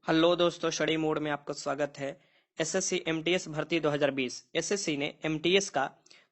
Hello दोस्तों, study mode में आपका स्वागत है। एसएससी एमटीएस भर्ती 2020 एसएससी ने एमटीएस का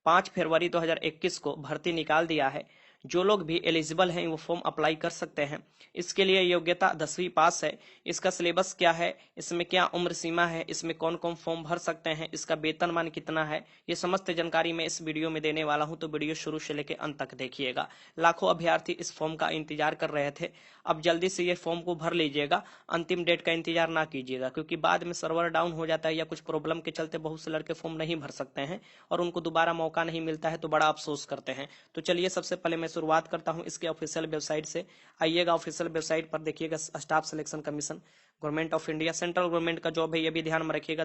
5 फरवरी 2021 को भर्ती निकाल दिया है। जो लोग भी एलिजिबल हैं वो फॉर्म अप्लाई कर सकते हैं। इसके लिए योग्यता 10वीं पास है। इसका सिलेबस क्या है, इसमें क्या उम्र सीमा है, इसमें कौन कौन फॉर्म भर सकते हैं, इसका वेतनमान कितना है, ये समस्त जानकारी मैं इस वीडियो में देने वाला हूं, तो वीडियो शुरू से लेकर अंत तक देखिएगा। लाखों अभ्यर्थी इस फॉर्म का इंतजार कर रहे थे। अब जल्दी से ये फॉर्म को भर लीजिएगा। अंतिम डेट का इंतजार ना कीजिएगा, क्योंकि बाद में सर्वर डाउन हो जाता है या कुछ प्रॉब्लम के चलते बहुत से लड़के फॉर्म नहीं भर सकते हैं और उनको दोबारा मौका नहीं मिलता है, तो बड़ा अफसोस करते हैं। तो चलिए सबसे पहले मैं शुरुआत करता हूं इसके ऑफिशियल वेबसाइट से। आइएगा ऑफिशियल वेबसाइट पर, देखिएगा staff selection commission government of India, central government का जॉब है, ये भी ध्यान में रखिएगा।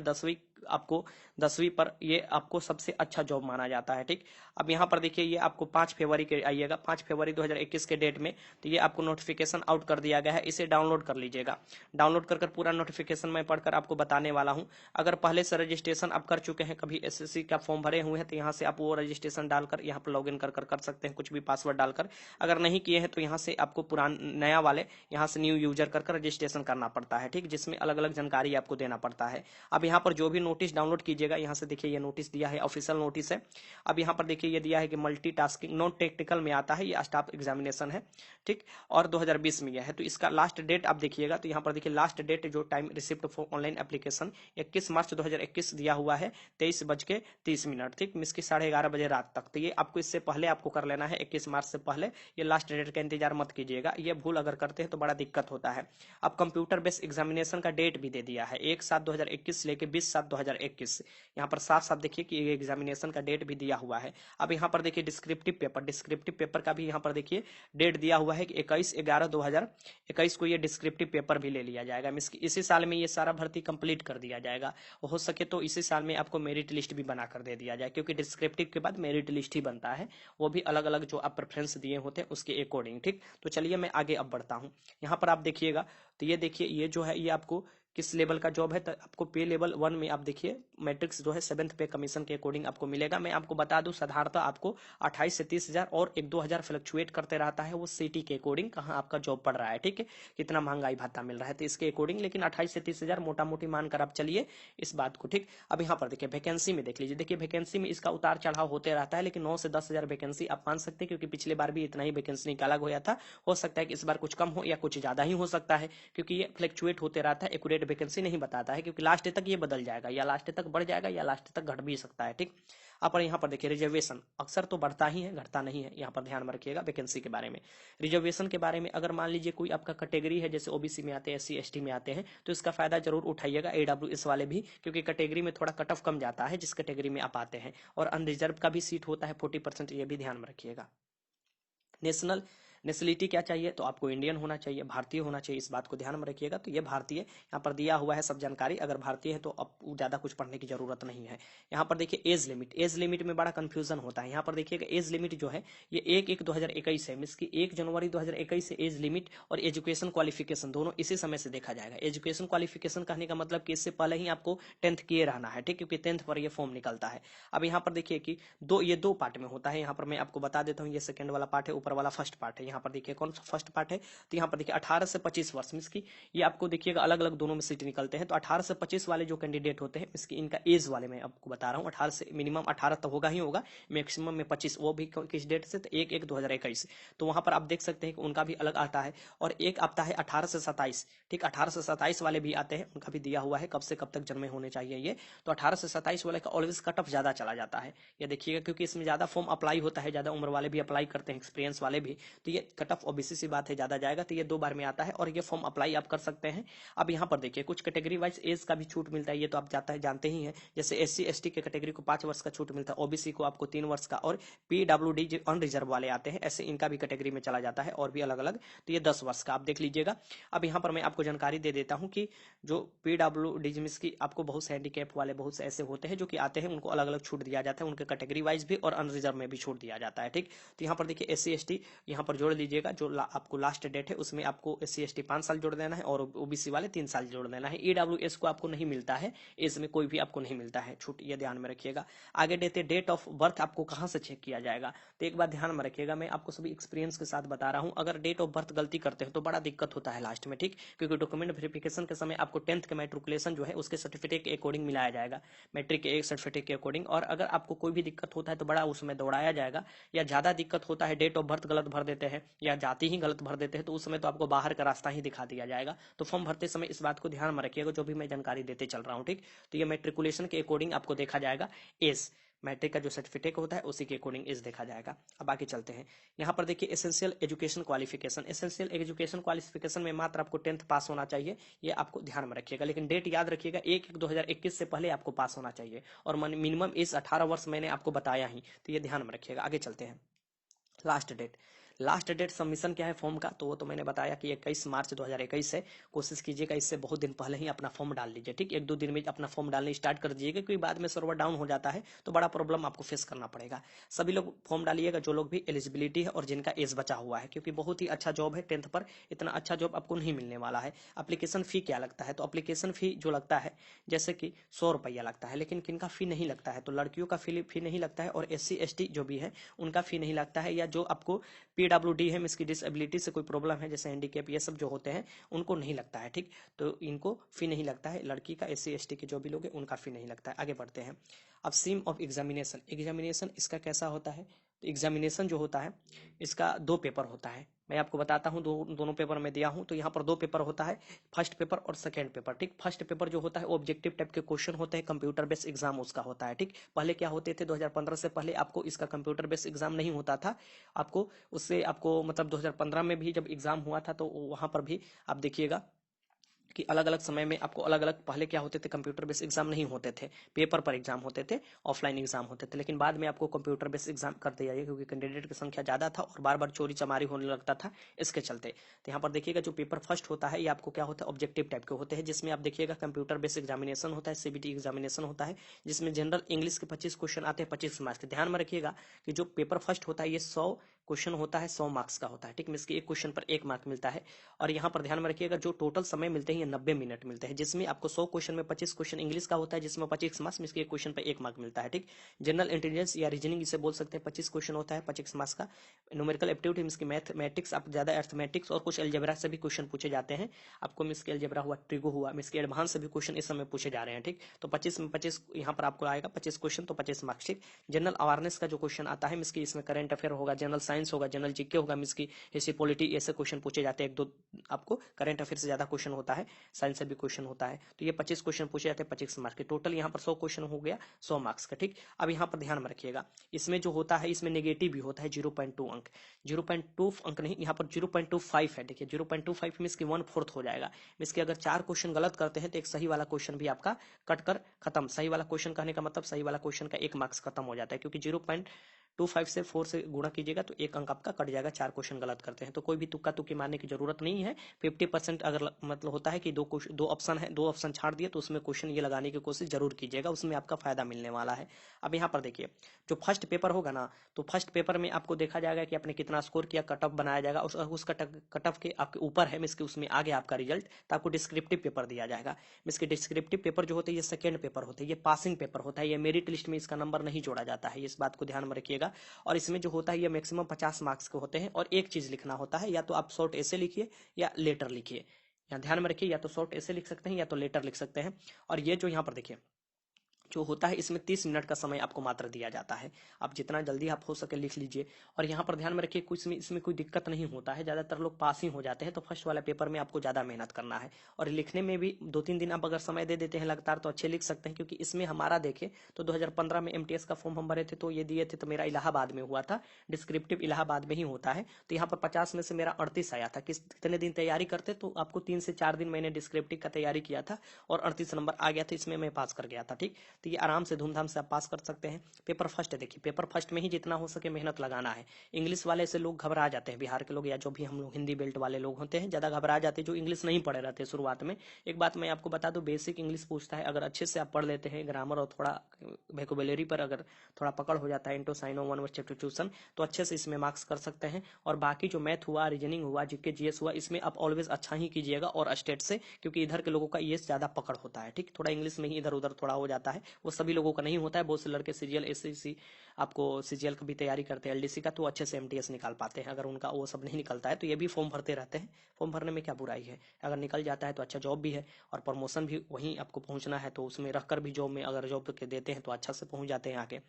10वीं पर ये आपको सबसे अच्छा जॉब माना जाता है। ठीक, अब यहाँ पर देखिए, ये आपको 5 फरवरी के आइएगा, 5 फरवरी 2021 के डेट में, तो ये आपको नोटिफिकेशन आउट कर दिया गया है। इसे डाउनलोड कर लीजिएगा। डाउनलोड कर पूरा नोटिफिकेशन मैं पढ़कर आपको बताने वाला हूं। अगर पहले से रजिस्ट्रेशन आप कर चुके हैं, कभी एसएससी का फॉर्म भरे हुए हैं, तो यहाँ से आप वो रजिस्ट्रेशन डालकर यहाँ पर लॉग इन कर सकते हैं, कुछ भी पासवर्ड डालकर। अगर नहीं किए हैं तो यहाँ से आपको पुरान नया वाले यहाँ से न्यू यूजर कर रजिस्ट्रेशन करना पड़ता है। ठीक, जिसमें अलग अलग जानकारी आपको देना पड़ता है। अब यहाँ पर जो भी नोटिस डाउनलोड कीजिएगा, यहाँ से देखिए ये नोटिस दिया है, ऑफिशियल नोटिस है। अब यहाँ पर देखिए ये दिया है कि मल्टीटास्किंग नॉन टेक्निकल में आता है, ये स्टाफ एग्जामिनेशन है। ठीक, और 2020 में यह है। तो इसका लास्ट डेट आप देखिएगा, तो यहाँ पर देखिए लास्ट डेट जो time receipt for online application 21 मार्च 2021 दिया हुआ है, 23:30। ठीक, मिस की 11:30 बजे रात तक। तो ये आपको इससे पहले आपको कर लेना है, 21 मार्च से पहले। ये लास्ट डेट का इंतजार मत कीजिएगा, ये भूल अगर करते हैं तो बड़ा दिक्कत होता है। अब कंप्यूटर बेस्ड एग्जामिनेशन का डेट भी दे दिया है, 1/7/2021 से लेकर 20/7/2021। यहाँ पर साफ साफ देखिए कि एग्जामिनेशन का डेट भी दिया हुआ है। अब यहाँ पर देखिए डिस्क्रिप्टिव पेपर का भी यहाँ पर देखिए डेट दिया हुआ है कि 21/11/2021 को ये डिस्क्रिप्टिव पेपर भी ले लिया जाएगा। इसी साल में ये सारा भर्ती कंप्लीट कर दिया जाएगा। हो सके तो इसी साल में आपको मेरिट लिस्ट भी बना कर दे दिया जाए, क्योंकि डिस्क्रिप्टिव के बाद मेरिट लिस्ट ही बनता है, वो भी अलग अलग जो आप प्रेफरेंस दिए होते हैं उसके अकॉर्डिंग। ठीक, तो चलिए मैं आगे अब बढ़ता हूँ। यहाँ पर आप देखिएगा, तो ये देखिए ये जो है ये आपको किस लेवल का जॉब है, तो आपको पे लेवल 1 में आप देखिए मैट्रिक्स जो है 7th पे कमीशन के अकॉर्डिंग आपको मिलेगा। मैं आपको बता दूं, साधारणतः आपको 28 से 30 हजार और 1-2 हजार फ्लक्चुएट करते रहता है, वो सिटी के अकॉर्डिंग कहाँ आपका जॉब पड़ रहा है। ठीक है, कितना महंगाई भत्ता मिल रहा है, तो इसके अकॉर्डिंग, लेकिन 28 से 30 हजार मोटा मोटी मानकर आप चलिए इस बात को। ठीक, अब यहाँ पर देखिए वैकेंसी में देख लीजिए, देखिए वैकेंसी में इसका उतार चढ़ाव होते रहता है, लेकिन 9 से 10 हजार वैकेंसी आप मान सकते हैं, क्योंकि पिछले बार भी इतना ही वैकेंसी निकाला गया था। हो सकता है कि इस बार कुछ कम हो या कुछ ज्यादा ही हो सकता है, क्योंकि ये फ्लक्चुएट होते रहता है, एक्यूरेट वैकेंसी नहीं बताता है, क्योंकि लास्ट तक ये बदल जाएगा, या लास्ट तक बढ़ जाएगा या लास्ट तक घट भी सकता है। ठीक, आप यहाँ पर देखिए रिजर्वेशन अक्सर तो बढ़ता ही है, घटता नहीं है। यहाँ पर ध्यान में रखिएगा वैकेंसी के बारे में। रिजर्वेशन के बारे में, अगर मान लीजिए कोई आपका कैटेगरी है, जैसे ओबीसी में आते हैं, एससी एसटी में आते हैं, तो इसका फायदा जरूर उठाइएगा, एडब्ल्यूएस वाले भी, क्योंकि कैटेगरी में थोड़ा कट ऑफ कम जाता है जिस कैटेगरी में आप आते हैं, और अनरिजर्व का भी सीट होता है 40%, ये भी ध्यान में रखिएगा। नेशनलिटी क्या चाहिए, तो आपको इंडियन होना चाहिए, भारतीय होना चाहिए, इस बात को ध्यान में रखिएगा। तो ये भारतीय यहाँ पर दिया हुआ है सब जानकारी, अगर भारतीय है तो अब ज़्यादा कुछ पढ़ने की जरूरत नहीं है। यहाँ पर देखिए एज लिमिट में बड़ा कंफ्यूजन होता है। यहाँ पर देखिएगा एज लिमिट जो है ये 1/1/2021 है, मीन्स की 1 जनवरी 2021 से एज लिमिट और एजुकेशन क्वालिफिकेशन दोनों इसी समय से देखा जाएगा। एजुकेशन क्वालिफिकेशन कहने का मतलब कि इससे पहले ही आपको 10th किए रहना है। ठीक, क्योंकि 10th पर ये फॉर्म निकलता है। अब यहाँ पर देखिए कि ये दो पार्ट में होता है। यहाँ पर मैं आपको बता देता हूँ, ये सेकंड वाला पार्ट है, ऊपर वाला फर्स्ट पार्ट है। यहाँ पर देखिए कौन सा फर्स्ट पार्ट है, तो यहाँ पर देखिए 18 से 25 वर्ष, मीन्स की ये आपको देखिएगा अलग अलग दोनों में सीट निकलते हैं। तो 18 से 25 वाले जो कैंडिडेट होते हैं, इसकी इनका एज वाले मैं आपको बता रहा हूँ, 18 से मिनिमम 18 तो होगा ही होगा, मैक्सिमम में 25, वो भी किस डेट से, तो 1/1/2021। तो वहां पर आप देख सकते हैं कि उनका भी अलग आता है, और एक आता है 18 से 27। ठीक, 18 से 27 वाले भी आते हैं, उनका भी दिया हुआ है कब से कब तक जन्मे होने चाहिए ये। तो 18 से 27 वाले का ऑलवेज कट ऑफ ज्यादा चला जाता है, ये देखिएगा, क्योंकि इसमें ज्यादा फॉर्म अप्लाई होता है, ज्यादा उम्र वाले भी अप्लाई करते हैं, एक्सपीरियंस वाले भी, तो ये कट ऑफ ओबीसी सी बात है, ज्यादा जाएगा। तो ये 2 बार में आता है, और ये फॉर्म अप्लाई आप कर सकते हैं। अब यहाँ पर देखिए कुछ कैटेगरी वाइज एज का भी छूट मिलता है, ये तो आप जानते ही हैं। जैसे एससी एसटी के कैटेगरी को 5 वर्ष का छूट मिलता है, ओबीसी को आपको 3 वर्ष का, और पीडब्ल्यूडी जो अनरिजर्व वाले आते हैं, ऐसे इनका भी कैटेगरी में चला जाता है, और भी अलग अलग, तो ये 10 वर्ष का आप देख लीजिएगा। अब यहाँ पर मैं आपको जानकारी दे देता हूँ कि जो पीडब्ल्यूडी मींस की आपको बहुत से हैंडीकैप वाले बहुत से ऐसे होते हैं जो कि आते हैं, उनको अलग अलग छूट दिया जाता है, उनके कैटेगरी वाइज भी और अनरिजर्व में भी छूट दिया जाता है। ठीक, तो यहाँ पर देखिए एससी एसटी यहाँ पर जोड़ दीजिएगा, जो आपको लास्ट डेट है उसमें आपको SC ST 5 साल जोड़ देना है और OBC वाले 3 साल जोड़ देना है। EWS को आपको नहीं मिलता है, इसमें कोई भी आपको नहीं मिलता है छूट, ये ध्यान में रखिएगा। आगे देते डेट ऑफ बर्थ आपको कहाँ से चेक किया जाएगा, तो एक बात ध्यान में रखिएगा, मैं आपको सभी एक्सपीरियंस के साथ बता रहा हूँ। अगर डेट ऑफ बर्थ गलती करते हो तो बड़ा दिक्कत होता है लास्ट में, ठीक, क्योंकि डॉक्यूमेंट वेरिफिकेशन के समय आपको 10th के मैट्रिकुलेशन जो है उसके सर्टिफिकेट के अकॉर्डिंग मिलाया जाएगा, मैट्रिक के एक सर्टिफिकेट के अकॉर्डिंग। और अगर आपको कोई भी दिक्कत होता है तो बड़ा उसमें दौड़ाया जाएगा, या ज्यादा दिक्कत होता है, डेट ऑफ बर्थ गलत भर देते हैं या जाति ही गलत भर देते हैं, तो उस समय तो आपको बाहर का रास्ता ही दिखा दिया जाएगा। तो फॉर्म भरते समय इस बात को ध्यान में रखिएगा, जो भी मैं जानकारी देते चल रहा हूँ, ठीक। तो ये मैट्रिकुलेशन के अकॉर्डिंग आपको देखा जाएगा एज, मैट्रिक का जो सर्टिफिकेट होता है उसी के अकॉर्डिंग एज देखा जाएगा। अब आगे चलते हैं, यहाँ पर देखिए essential education qualification. Essential education qualification में मात्र आपको 10th पास होना चाहिए, ये आपको ध्यान में रखिएगा, लेकिन डेट याद रखिएगा 1/1/2021 से पहले आपको पास होना चाहिए, और मिनिमम एज 18 वर्ष मैंने आपको बताया ही, तो ये ध्यान में रखिएगा। आगे चलते हैं, लास्ट डेट सबमिशन क्या है फॉर्म का, तो वो तो मैंने बताया कि 21 मार्च 2021 है। कोशिश कीजिएगा इससे बहुत दिन पहले ही अपना फॉर्म डाल लीजिए, ठीक, 1-2 दिन में अपना फॉर्म डालने स्टार्ट कर दीजिएगा, क्योंकि बाद में सर्वर डाउन हो जाता है तो बड़ा प्रॉब्लम आपको फेस करना पड़ेगा। सभी लोग फॉर्म डालिएगा जो लोग भी एलिजिबिलिटी है और जिनका एज बचा हुआ है, क्योंकि बहुत ही अच्छा जॉब है, 10th पर इतना अच्छा जॉब आपको नहीं मिलने वाला है। एप्लीकेशन फी क्या लगता है, तो एप्लीकेशन फी जो लगता है जैसे कि 100 रुपया लगता है, लेकिन किनका फी नहीं लगता है, तो लड़कियों का फी नहीं लगता है, और SC ST जो भी है उनका फी नहीं लगता है, या जो आपको PWD है, इसकी डिसेबिलिटी से कोई प्रॉब्लम है जैसे हैंडीकैप, ये सब जो होते हैं उनको नहीं लगता है, ठीक, तो इनको फी नहीं लगता है। लड़की का SC ST के जो भी लोग हैं उनका फी नहीं लगता है। आगे बढ़ते हैं, अब सीम ऑफ एग्जामिनेशन इसका कैसा होता है, तो एग्जामिनेशन जो होता है इसका 2 पेपर होता है, मैं आपको बताता हूँ, दोनों पेपर में दिया हूँ। तो यहाँ पर 2 पेपर होता है, फर्स्ट पेपर और सेकंड पेपर, ठीक। फर्स्ट पेपर जो होता है वो ऑब्जेक्टिव टाइप के क्वेश्चन होते हैं, कंप्यूटर बेस्ड एग्जाम उसका होता है, ठीक। पहले क्या होते थे, 2015 से पहले आपको इसका कंप्यूटर बेस्ड एग्जाम नहीं होता था, आपको उससे आपको मतलब 2015 में भी जब एग्जाम हुआ था तो वहां पर भी आप देखिएगा कि अलग अलग समय में आपको अलग अलग, पहले क्या होते थे, कंप्यूटर बेस्ड एग्जाम नहीं होते थे, पेपर पर एग्जाम होते थे, ऑफलाइन एग्जाम होते थे, लेकिन बाद में आपको कंप्यूटर बेस्ड एग्जाम कर दिया गया, क्योंकि कैंडिडेट की संख्या ज्यादा था और बार बार चोरी चमारी होने लगता था इसके चलते। तो यहाँ पर देखिएगा जो पेपर फर्स्ट होता है ये आपको क्या होता है, ऑब्जेक्टिव टाइप के होते हैं, जिसमें आप देखिएगा कंप्यूटर बेस्ड एग्जामिनेशन होता है, CBT एग्जामिनेशन होता है, जिसमें जनरल इंग्लिश के 25 क्वेश्चन आते हैं 25 मार्क्स के। ध्यान में रखिएगा कि जो पेपर फर्स्ट होता है ये 100 क्वेश्चन होता है, 100 मार्क्स का होता है, ठीक, इसके एक क्वेश्चन पर 1 मार्क मिलता है। और यहाँ पर ध्यान में रखिएगा जो टोटल समय मिलते हैं ये 90 मिनट मिलते हैं, जिसमें आपको 100 क्वेश्चन में 25 क्वेश्चन इंग्लिश का होता है, जिसमें 25 मार्क्स में इसके एक क्वेश्चन पर 1 मार्क मिलता है, ठीक। जनरल इंटेलिजेंस या रीजनिंग इसे बोल सकते हैं, 25 क्वेश्चन होता है 25 मार्क्स का। न्यूमेरिकल एप्टीट्यूड इसकी मैथमेटिक्स, आप ज्यादा अर्थमेटिक्स और कुछ अलजेब्रा से भी क्वेश्चन पूछे जाते हैं, आपको मिसके अलजेब्रा हुआ, ट्रिगो हुआ, मिसके एडवांस से भी क्वेश्चन इस समय पूछे जा रहे हैं, ठीक। तो 25 में 25 यहाँ पर आपको आएगा 25 क्वेश्चन, तो 25 मार्क्स, ठीक। जनरल अवेयरनेस का जो क्वेश्चन आता है मिसकी, इसमें करंट अफेयर होगा, जनरल साइंस होगा, जनरल जीके होगा, मिसकी हिस्ट्री पॉलिटी, ऐसे क्वेश्चन पूछे जाते हैं, 1-2 आपको करंट अफेयर से ज्यादा क्वेश्चन होता है, साइंस से भी क्वेश्चन होता है। तो ये 25 क्वेश्चन पूछे जाते हैं 25 मार्क्स के, टोटल यहाँ पर 100 क्वेश्चन हो गया 100 मार्क्स का, ठीक। अब यहाँ पर ध्यान में रखिएगा इसमें जो होता है इसमें नेगेटिव भी होता है 0.2 अंक, 0.2 अंक नहीं, यहाँ पर 0.25 है, देखिए 0.25 में इसकी 1/4 हो जाएगा। इसके अगर 4 क्वेश्चन गलत करते हैं तो एक सही वाला क्वेश्चन भी आपका कट कर खत्म, सही वाला क्वेश्चन कहने का मतलब सही वाला क्वेश्चन का 1 मार्क्स खत्म हो जाता है, क्योंकि 0.25 से 4 से गुणा कीजिएगा तो 1 अंक आपका कट जाएगा, 4 क्वेश्चन गलत करते हैं। तो कोई भी तुक्का तुक्की मारने की जरूरत नहीं है, 50% अगर मतलब होता है कि दो ऑप्शन है, 2 ऑप्शन छाड़ दिए तो उसमें क्वेश्चन ये लगाने की कोशिश जरूर कीजिएगा, उसमें आपका फायदा मिलने वाला है। अब यहाँ पर देखिए जो फर्स्ट पेपर होगा ना, तो फर्स्ट पेपर में आपको देखा जाएगा कि आपने कितना स्कोर किया, कट ऑफ बनाया जाएगा, उस कट ऑफ के आपके ऊपर है मिसके, उसमें आगे आपका रिजल्ट, तो आपको डिस्क्रिप्टिव पेपर दिया जाएगा। इसके डिस्क्रिप्टिव पेपर जो होते हैं ये सेकंड पेपर होते हैं, ये पासिंग पेपर होता है, ये मेरिट लिस्ट में इसका नंबर नहीं जोड़ा जाता है, इस बात को ध्यान में रखिएगा। और इसमें जो होता है ये मैक्सिमम 50 मार्क्स के होते हैं, और एक चीज लिखना होता है, या तो आप शॉर्ट ऐसे लिखिए या लेटर लिखिए, यहाँ ध्यान में रखिए, या तो शॉर्ट ऐसे लिख सकते हैं या तो लेटर लिख सकते हैं। और ये जो यहाँ पर देखिए जो होता है इसमें 30 मिनट का समय आपको मात्र दिया जाता है, आप जितना जल्दी आप हो सके लिख लीजिए। और यहाँ पर ध्यान में रखिए कुछ इसमें कोई दिक्कत नहीं होता है, ज्यादातर लोग पास ही हो जाते हैं, तो फर्स्ट वाला पेपर में आपको ज्यादा मेहनत करना है, और लिखने में भी 2-3 दिन आप अगर समय दे देते हैं लगातार तो अच्छे लिख सकते हैं। क्योंकि इसमें हमारा देखें तो 2015 में MTS का फॉर्म हम भरे थे तो ये दिए थे, तो मेरा इलाहाबाद में हुआ था, डिस्क्रिप्टिव इलाहाबाद में ही होता है, तो यहाँ पर 50 में से मेरा 38 आया था। कितने दिन तैयारी करते तो आपको 3 से 4 दिन मैंने डिस्क्रिप्टिव का तैयारी किया था और 38 नंबर आ गया था, इसमें मैं पास कर गया था, ठीक। तो ये आराम से धूमधाम से आप पास कर सकते हैं। पेपर फर्स्ट देखिए, पेपर फर्स्ट में ही जितना हो सके मेहनत लगाना है। इंग्लिश वाले से लोग घबरा जाते हैं, बिहार के लोग या जो भी हम लोग हिंदी बेल्ट वाले लोग होते हैं ज़्यादा घबरा जाते हैं जो इंग्लिश नहीं पढ़े रहते शुरुआत में। एक बात मैं आपको बता दूं, बेसिक इंग्लिश पूछता है, अगर अच्छे से आप पढ़ लेते हैं ग्रामर और थोड़ा वोकैबुलरी पर अगर थोड़ा पकड़ हो जाता है, into synonym one word substitution, तो अच्छे से इसमें मार्क्स कर सकते हैं। और बाकी जो मैथ हुआ, रीजनिंग हुआ, जीके जीएस हुआ, इसमें आप ऑलवेज अच्छा ही कीजिएगा और स्टेट से, क्योंकि इधर के लोगों का ये ज्यादा पकड़ होता है। ठीक, थोड़ा इंग्लिश में ही इधर उधर थोड़ा हो जाता है, वो सभी लोगों का नहीं होता है। बहुत से लड़के सीजीएल एसएससी आपको सीजीएल का भी तैयारी करते हैं, एलडीसी का, तो अच्छे से एमटीएस निकाल पाते हैं। अगर उनका वो सब नहीं निकलता है तो ये भी फॉर्म भरते रहते हैं। फॉर्म भरने में क्या बुराई है, अगर निकल जाता है तो अच्छा जॉब भी है और प्रमोशन भी वहीं आपको पहुंचना है, तो उसमें रखकर भी जॉब में अगर जॉब के देते हैं तो अच्छा से पहुंच जाते हैं आगे।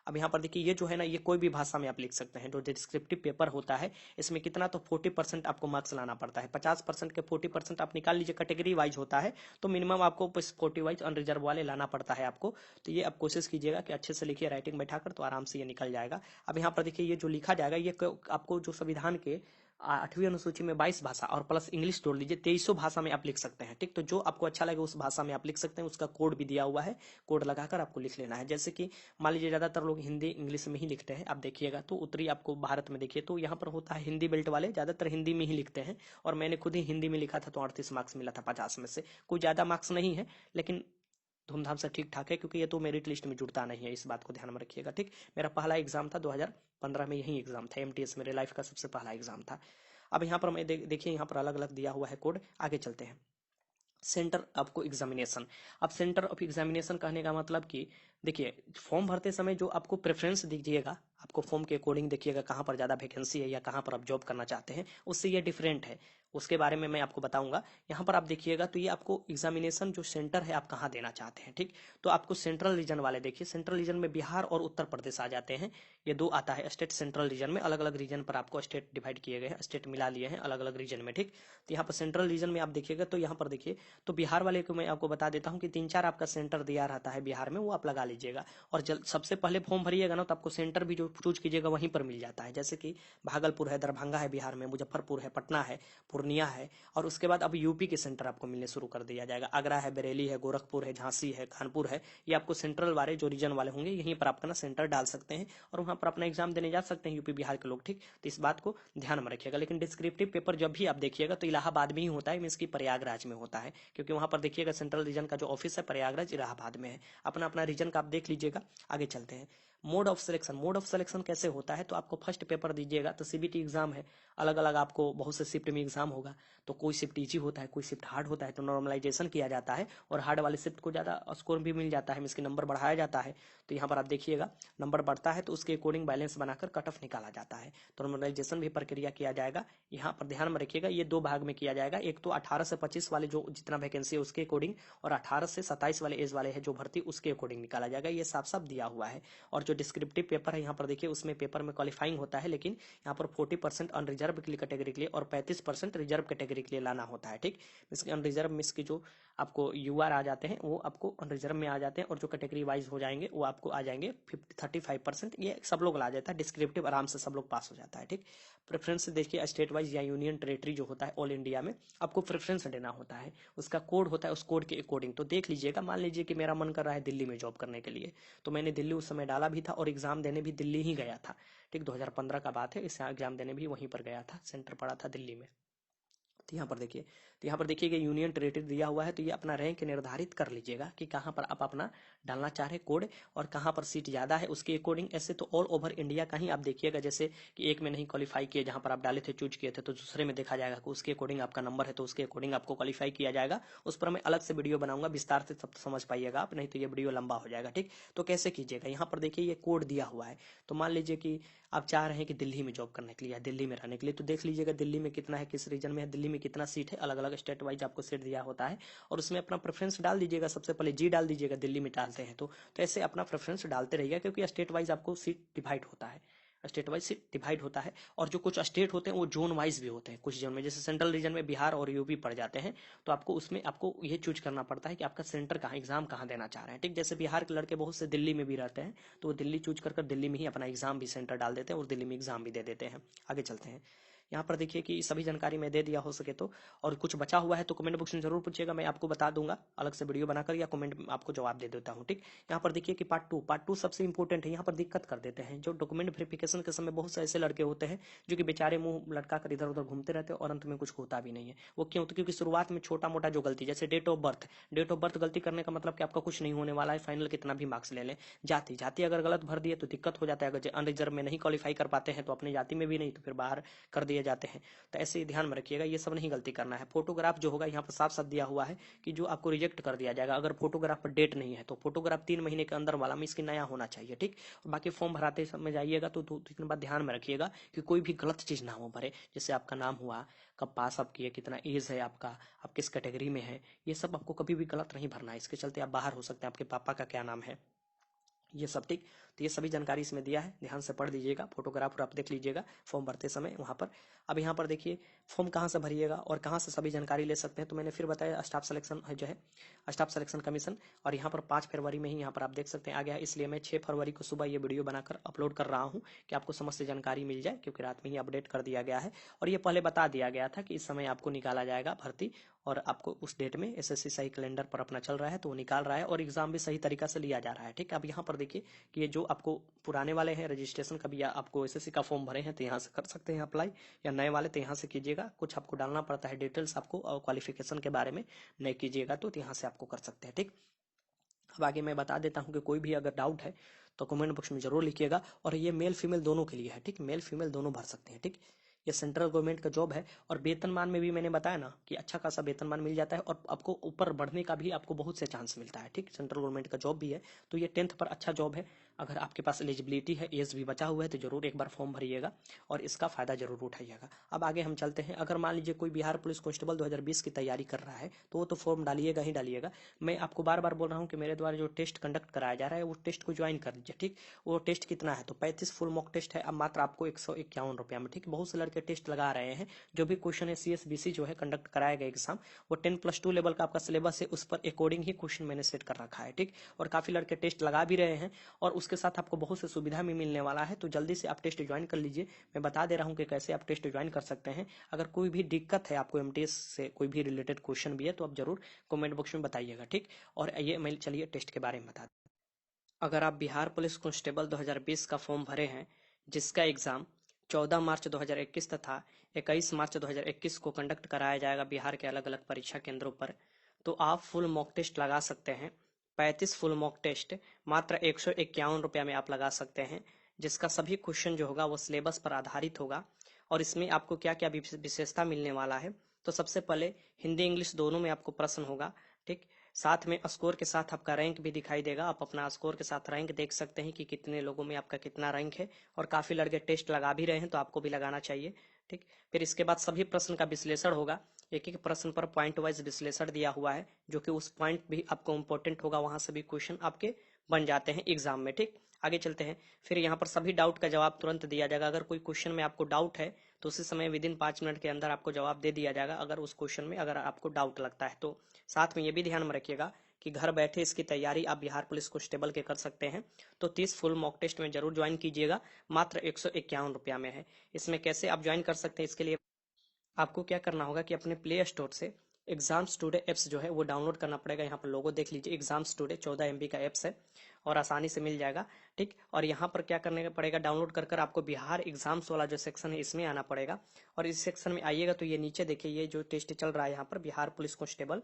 अब यहाँ पर देखिए, ये जो है ना, ये कोई भी भाषा में आप लिख सकते हैं। जो डिस्क्रिप्टिव पेपर होता है इसमें कितना तो 40% आपको मार्क्स लाना पड़ता है। 50% के 40% आप निकाल लीजिए, कैटेगरी वाइज होता है, तो मिनिमम आपको 40 वाइज अनरिजर्व वाले लाना पड़ता है आपको। तो ये आप कोशिश कीजिएगा कि अच्छे से लिखिए राइटिंग बैठाकर, तो आराम से ये निकल जाएगा। अब यहाँ पर देखिए, ये जो लिखा जाएगा ये आपको जो संविधान के 8वीं अनुसूची में 22 भाषा और प्लस इंग्लिश जोड़ लीजिए, 2300 भाषा में आप लिख सकते हैं। ठीक, तो जो आपको अच्छा लगे उस भाषा में आप लिख सकते हैं। उसका कोड भी दिया हुआ है, कोड लगाकर आपको लिख लेना है। जैसे कि मान लीजिए ज्यादातर लोग हिंदी इंग्लिश में ही लिखते हैं, आप देखिएगा तो उत्तरी आपको भारत में देखिए तो यहाँ पर होता है हिंदी बेल्ट वाले ज्यादातर हिंदी में ही लिखते हैं। और मैंने खुद ही हिंदी में लिखा था तो 38 मार्क्स मिला था 50 में से। कोई ज्यादा मार्क्स नहीं है, लेकिन धूमधाम से ठीक ठाक है, क्योंकि ये तो मेरिट लिस्ट में जुड़ता नहीं है, इस बात को ध्यान में रखिएगा। ठीक, मेरा पहला एग्जाम था 2015 में, यही एग्जाम था एमटीएस, मेरे लाइफ का सबसे पहला एग्जाम था। अब यहाँ पर मैं देखिए, यहाँ पर अलग अलग दिया हुआ है कोड। आगे चलते हैं। सेंटर आपको एग्जामिनेशन। अब सेंटर ऑफ एग्जामिनेशन कहने का मतलब कि देखिए, फॉर्म भरते समय जो आपको प्रेफरेंस दीजिएगा, आपको फॉर्म के अकॉर्डिंग देखिएगा कहाँ पर ज़्यादा वैकेंसी है या कहाँ पर आप जॉब करना चाहते हैं, उससे ये डिफरेंट है। उसके बारे में मैं आपको बताऊंगा। यहाँ पर आप देखिएगा तो ये आपको एग्जामिनेशन जो सेंटर है आप कहाँ देना चाहते हैं। ठीक, तो आपको सेंट्रल रीजन वाले देखिए, सेंट्रल रीजन में बिहार और उत्तर प्रदेश आ जाते हैं। ये दो आता है स्टेट सेंट्रल रीजन में, अलग अलग रीजन पर आपको स्टेट डिवाइड किए गए हैं, स्टेट मिला लिए हैं अलग अलग रीजन में। ठीक, तो यहाँ पर सेंट्रल रीजन में आप देखिएगा तो यहाँ पर देखिए, तो बिहार वाले को मैं आपको बता देता हूँ कि 3-4 आपका सेंटर दिया रहता है बिहार में, वो आप लगा लीजिएगा। और सबसे पहले फॉर्म भरिएगा ना, तो आपको सेंटर भी जो चूज कीजिएगा वहीं पर मिल जाता है। जैसे कि भागलपुर है, दरभंगा है बिहार में, मुजफ्फरपुर है, पटना है, पूर्णिया है। और उसके बाद अब यूपी के सेंटर आपको मिलने शुरू कर दिया जाएगा। आगरा है, बरेली है, गोरखपुर है, झांसी है, कानपुर है। ये आपको सेंट्रल वाले जो रीजन वाले होंगे यहीं पर आपका ना सेंटर डाल सकते हैं और वहां पर अपना एग्जाम देने जा सकते हैं यूपी बिहार के लोग। ठीक, तो इस बात को ध्यान में रखिएगा। लेकिन डिस्क्रिप्टिव पेपर जब भी आप देखिएगा तो इलाहाबाद में ही होता है, मींस की प्रयागराज में होता है, क्योंकि वहां पर देखिएगा सेंट्रल रीजन का जो ऑफिस है प्रयागराज इलाहाबाद में है। अपना अपना रीजन का आप देख लीजिएगा। आगे चलते हैं। Mode of selection. Mode of selection कैसे होता है, तो आपको फर्स्ट पेपर दीजिएगा तो सीबीटी एग्जाम है, अलग अलग आपको बहुत से शिफ्ट में एग्जाम होगा, तो कोई शिफ्ट इजी होता है, कोई शिफ्ट हार्ड होता है, तो नॉर्मलाइजेशन किया जाता है और हार्ड वाले शिफ्ट को ज्यादा स्कोर भी मिल जाता है, इसके नंबर बढ़ाया जाता है। तो यहाँ पर आप देखिएगा नंबर बढ़ता है तो उसके अकॉर्डिंग बैलेंस बनाकर कट ऑफ निकाला जाता है। तो नॉर्मलाइजेशन भी प्रक्रिया किया जाएगा। यहाँ पर ध्यान में रखिएगा, ये दो भाग में किया जाएगा। एक तो 18 से 25 वाले जो जितना वैकेंसी है उसके अकॉर्डिंग, और 18 से 27 वाले एज वाले है जो भर्ती, उसके अकॉर्डिंग निकाला जाएगा। ये साफ साफ दिया हुआ है। और जो डिस्क्रिप्टिव पेपर है यहाँ पर देखिए, उसमें पेपर में क्वालिफाइंग होता है, लेकिन यहाँ पर 40% अनरिजर्व के लिए कैटेगरी के लिए और 35% रिजर्व कैटेगरी के लिए लाना होता है। ठीक, इसके अनरिजर्व मिस की जो आपको यूआर आ जाते हैं वो आपको अनरिजर्व में आ जाते हैं, और जो कैटेगरी वाइज हो जाएंगे वो आपको आ जाएंगे 35%। ये सब लोग ला जाता है, डिस्क्रिप्टिव आराम से सब लोग पास हो जाता है। ठीक, प्रेफरेंस देखिए स्टेट वाइज या यूनियन टेरेटरी जो होता है ऑल इंडिया में आपको प्रेफरेंस देना होता है, उसका कोड होता है, उस कोड के अकॉर्डिंग तो देख लीजिएगा। मान लीजिए कि मेरा मन कर रहा है दिल्ली में जॉब करने के लिए, तो मैंने दिल्ली उस समय डाला भी था और एग्जाम देने भी दिल्ली ही गया था। ठीक, 2015 का बात है, इस एग्जाम देने भी वहीं पर गया था, सेंटर पड़ा था दिल्ली में। तो यहाँ पर देखिए, तो यहाँ पर देखिए कि यूनियन टेरेटरी दिया हुआ है, तो ये अपना रैंक निर्धारित कर लीजिएगा कि कहाँ पर आप अपना डालना चाह रहे कोड और कहाँ पर सीट ज़्यादा है उसके अकॉर्डिंग। ऐसे तो ऑल ओवर इंडिया का ही आप देखिएगा, जैसे कि एक में नहीं क्वालिफाई किए जहाँ पर आप डाले थे, चूज किए थे, तो दूसरे में देखा जाएगा कि उसके अकॉर्डिंग आपका नंबर है, तो उसके अकॉर्डिंग आपको क्वालिफाई किया जाएगा। उस पर मैं अलग से वीडियो बनाऊंगा, विस्तार से सब समझ पाइएगा आप, नहीं तो ये वीडियो लंबा हो जाएगा। ठीक, तो कैसे कीजिएगा, यहाँ पर देखिए ये कोड दिया हुआ है। तो मान लीजिए कि आप चाह रहे हैं कि दिल्ली में जॉब करने के लिए या दिल्ली में रहने के लिए, तो देख लीजिएगा दिल्ली में कितना है, किस रीजन में है, दिल्ली में कितना सीट है, अलग अलग स्टेट वाइज आपको सीट दिया होता है। और उसमें अपना प्रेफरेंस डाल दीजिएगा, सबसे पहले जी डाल दीजिएगा दिल्ली में डालते हैं तो ऐसे अपना प्रेफरेंस डालते रहिएगा, क्योंकि स्टेट वाइज आपको सीट डिवाइड होता है, स्टेट वाइज सीट डिवाइड होता है। और जो कुछ स्टेट होते हैं वो जोन वाइज भी होते हैं, कुछ जोन में जैसे सेंट्रल रीजन में बिहार और यूपी पड़ जाते हैं, तो आपको उसमें आपको ये चूज करना पड़ता है कि आपका सेंटर कहाँ, एग्जाम कहाँ देना चाह रहे हैं। ठीक, जैसे बिहार के लड़के बहुत से दिल्ली में भी रहते हैं, तो वो दिल्ली चूज कर दिल्ली में ही अपना एग्जाम भी सेंटर डाल देते हैं और दिल्ली में एग्जाम भी दे देते हैं। आगे चलते हैं। यहाँ पर देखिए कि सभी जानकारी मैं दे दिया हो सके तो, और कुछ बचा हुआ है तो कमेंट बॉक्स में जरूर पूछिएगा, मैं आपको बता दूंगा अलग से वीडियो बनाकर या कमेंट में आपको जवाब दे देता हूँ। ठीक, यहाँ पर देखिए कि पार्ट टू सबसे इंपॉर्टेंट है। यहाँ पर दिक्कत कर देते हैं जो डॉक्यूमेंट वेरिफिकेशन के समय बहुत से ऐसे लड़के होते हैं जो कि बेचारे मुंह लटका कर इधर उधर घूमते रहते हैं और अंत में कुछ होता भी नहीं है। वो क्यों? तो क्योंकि शुरुआत में छोटा मोटा जो गलती, जैसे डेट ऑफ बर्थ गलती करने का मतलब कि आपका कुछ नहीं होने वाला है, फाइनल कितना भी मार्क्स ले लें। जाति अगर गलत भर दिए तो दिक्कत हो जाता है, अगर अनरिजर्व में नहीं क्वालिफाई कर पाते हैं तो अपनी जाति में भी नहीं तो फिर बाहर कर दिए जाते हैं। तो ऐसे ध्यान में रखिएगा, ये सब नहीं गलती करना है। फोटोग्राफ जो होगा यहाँ पर साफ साफ दिया हुआ है कि जो आपको रिजेक्ट कर दिया जाएगा अगर फोटोग्राफ पर डेट नहीं है, तो फोटोग्राफ 3 महीने के अंदर वाला में इसकी नया होना चाहिए। ठीक, और बाकी फॉर्म भराते समय जाइएगा तो 2-3 बार ध्यान में रखिएगा कि कोई भी गलत चीज ना हो भरे, जैसे आपका नाम हुआ, कब पास आप किए, कितना एज है आपका, आप किस कैटेगरी में है, ये सब आपको कभी भी गलत नहीं भरना है। इसके चलते आप बाहर हो सकते हैं, आपके पापा का क्या नाम है, ये सब। ठीक, तो ये सभी जानकारी इसमें दिया है, ध्यान से पढ़ लीजिएगा, फोटोग्राफ आप देख लीजिएगा फॉर्म भरते समय वहां पर। अब यहाँ पर देखिए फॉर्म कहाँ से भरिएगा और कहाँ से सभी जानकारी ले सकते हैं, तो मैंने फिर बताया स्टाफ सिलेक्शन जो है, स्टाफ सिलेक्शन कमीशन, और यहाँ पर 5 फरवरी में ही यहाँ पर आप देख सकते हैं आ गया, इसलिए मैं 6 फरवरी को सुबह ये वीडियो बनाकर अपलोड कर रहा हूँ कि आपको समस्त जानकारी मिल जाए, क्योंकि रात में ही अपडेट कर दिया गया है। और ये पहले बता दिया गया था कि इस समय आपको निकाला जाएगा भर्ती, और आपको उस डेट में एसएससी सही कैलेंडर पर अपना चल रहा है तो वो निकाल रहा है, और एग्जाम भी सही तरीका से लिया जा रहा है। ठीक, अब यहाँ पर देखिए कि ये जो आपको पुराने वाले हैं रजिस्ट्रेशन का भी, या आपको एसएससी का फॉर्म भरे हैं तो यहाँ से कर सकते हैं अप्लाई, या नए वाले तो यहाँ से कीजिएगा। कुछ आपको डालना पड़ता है डिटेल्स आपको, और क्वालिफिकेशन के बारे में नहीं कीजिएगा तो यहाँ से आपको कर सकते हैं। ठीक, अब आगे मैं बता देता हूँ कि कोई भी अगर डाउट है तो कमेंट बॉक्स में जरूर लिखिएगा, और ये मेल फीमेल दोनों के लिए है। ठीक, मेल फीमेल दोनों भर सकते हैं। ठीक, ये सेंट्रल गवर्नमेंट का जॉब है, और वेतनमान में भी मैंने बताया ना कि अच्छा खासा वेतनमान मिल जाता है, और आपको ऊपर बढ़ने का भी आपको बहुत से चांस मिलता है। ठीक, सेंट्रल गवर्नमेंट का जॉब भी है, तो ये 10th पर अच्छा जॉब है। अगर आपके पास एलिजिबिलिटी है, एज भी बचा हुआ है, तो जरूर एक बार फॉर्म भरिएगा और इसका फायदा जरूर उठाइएगा। अब आगे हम चलते हैं। अगर मान लीजिए कोई बिहार पुलिस कांस्टेबल 2020 की तैयारी कर रहा है तो वो तो फॉर्म डालिएगा ही डालिएगा। मैं आपको बार बार बोल रहा हूँ कि मेरे द्वारा जो टेस्ट कंडक्ट कराया जा रहा है वो टेस्ट को ज्वाइन कर लीजिए। ठीक, वो टेस्ट कितना है तो 35 फुल मॉक टेस्ट है, अब मात्र आपको 151 रुपया में। ठीक, बहुत से लड़के टेस्ट लगा रहे हैं, जो भी क्वेश्चन है CSBC जो है कंडक्ट कराया गया एग्जाम, वो 10+2 लेवल का आपका सिलेबस है, उस पर अकॉर्डिंग ही क्वेश्चन मैंने सेट कर रखा है। ठीक, और काफी लड़के टेस्ट लगा भी रहे हैं, और उसके साथ आपको बहुत से सुविधा भी मिलने वाला है, तो जल्दी से आप टेस्ट ज्वाइन कर लीजिए। मैं बता दे रहा हूँ कि कैसे आप टेस्ट ज्वाइन कर सकते हैं। अगर कोई भी दिक्कत है आपको MTS से, कोई भी रिलेटेड क्वेश्चन भी है, तो आप जरूर कमेंट बॉक्स में बताइएगा। ठीक, और ये मैं चलिए टेस्ट के बारे में बता। अगर आप बिहार पुलिस कांस्टेबल 2020 का फॉर्म भरे हैं, जिसका एग्जाम 14 मार्च 2021 तथा 21 मार्च 2021 को कंडक्ट कराया जाएगा बिहार के अलग अलग परीक्षा केंद्रों पर, तो आप फुल मॉक टेस्ट लगा सकते हैं। 35 फुल मॉक टेस्ट मात्र 151 रुपया में आप लगा सकते हैं, जिसका सभी क्वेश्चन जो होगा वो सिलेबस पर आधारित होगा। और इसमें आपको क्या क्या विशेषता मिलने वाला है, तो सबसे पहले हिंदी इंग्लिश दोनों में आपको प्रश्न होगा। ठीक, साथ में स्कोर के साथ आपका रैंक भी दिखाई देगा, आप अपना स्कोर के साथ रैंक देख सकते हैं कि कितने लोगों में आपका कितना रैंक है, और काफी लड़के टेस्ट लगा भी रहे हैं तो आपको भी लगाना चाहिए। ठीक, फिर इसके बाद सभी प्रश्न का विश्लेषण होगा, एक एक प्रश्न पर पॉइंट वाइज विश्लेषण दिया हुआ है, जो कि उस पॉइंट भी आपको इंपॉर्टेंट होगा, वहां से भी क्वेश्चन आपके बन जाते हैं एग्जाम में। ठीक, आगे चलते हैं। फिर यहाँ पर सभी डाउट का जवाब तुरंत दिया जाएगा। अगर कोई क्वेश्चन में आपको डाउट है तो उसी समय विदिन 5 मिनट के अंदर आपको जवाब दे दिया जाएगा, अगर उस क्वेश्चन में अगर आपको डाउट लगता है तो। साथ में ये भी ध्यान में रखिएगा कि घर बैठे इसकी तैयारी आप बिहार पुलिस कांस्टेबल के कर सकते हैं, तो 30 फुल मॉक टेस्ट में जरूर ज्वाइन कीजिएगा, मात्र 151 रुपया में है। इसमें कैसे आप ज्वाइन कर सकते हैं, इसके लिए आपको क्या करना होगा कि अपने प्ले स्टोर से एग्जाम्स टुडे एप्स जो है वो डाउनलोड करना पड़ेगा। यहाँ पर लोगो देख लीजिए, एग्जाम्स टुडे 14 MB का एप्स है और आसानी से मिल जाएगा। ठीक, और यहाँ पर क्या करने का पड़ेगा, डाउनलोड कर कर आपको बिहार एग्जाम्स वाला जो सेक्शन है इसमें आना पड़ेगा, और इस सेक्शन में आइएगा तो ये नीचे देखिए ये जो टेस्ट चल रहा है यहाँ पर बिहार पुलिस कांस्टेबल।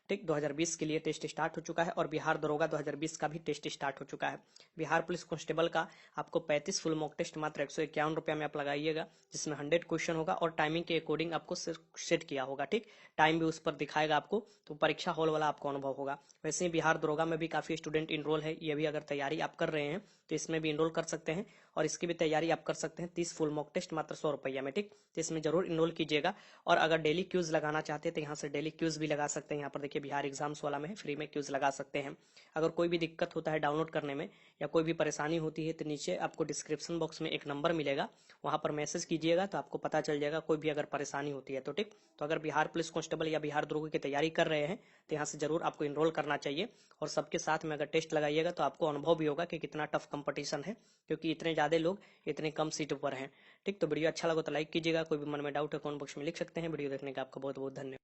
ठीक, 2020 के लिए टेस्ट स्टार्ट हो चुका है, और बिहार दरोगा 2020 का भी टेस्ट स्टार्ट हो चुका है। बिहार पुलिस कांस्टेबल का आपको 35 फुल मॉक टेस्ट मात्र 151 रुपया में आप लगाइएगा, जिसमें 100 क्वेश्चन होगा और टाइमिंग के अकॉर्डिंग आपको सेट किया होगा। ठीक, टाइम भी उस पर दिखाएगा आपको, तो परीक्षा हॉल वाला आपको अनुभव होगा। वैसे ही बिहार दरोगा में भी काफी स्टूडेंट इनरोल है, ये भी अगर तैयारी आप कर रहे हैं तो इसमें भी इनरोल कर सकते हैं, और इसकी भी तैयारी आप कर सकते हैं। 30 फुल मॉक टेस्ट मात्र 100 रुपया में। ठीक, तो इसमें जरूर इनरोल कीजिएगा। और अगर डेली क्यूज लगाना चाहते हैं तो यहाँ से डेली क्यूज भी लगा सकते हैं। यहाँ पर देखिए देखिए बिहार एग्जाम्स वाला में है, फ्री में क्यूज लगा सकते हैं। अगर कोई भी दिक्कत होता है डाउनलोड करने में या कोई भी परेशानी होती है तो नीचे आपको डिस्क्रिप्शन बॉक्स में एक नंबर मिलेगा, वहां पर मैसेज कीजिएगा तो आपको पता चल जाएगा कोई भी अगर परेशानी होती है तो। ठीक, तो अगर बिहार पुलिस कांस्टेबल या बिहार दरोगा की तैयारी कर रहे हैं तो यहाँ से जरूर आपको इनरोल करना चाहिए। और सबके साथ में अगर टेस्ट लगाइएगा तो आपको अनुभव भी होगा कि कितना टफ कंपटीशन है, क्योंकि इतने ज्यादा लोग इतने कम सीटों पर हैं। ठीक, तो वीडियो अच्छा लगा तो लाइक कीजिएगा, कोई भी मन में डाउट है कमेंट बॉक्स में लिख सकते हैं। वीडियो देखने का आपका बहुत बहुत धन्यवाद।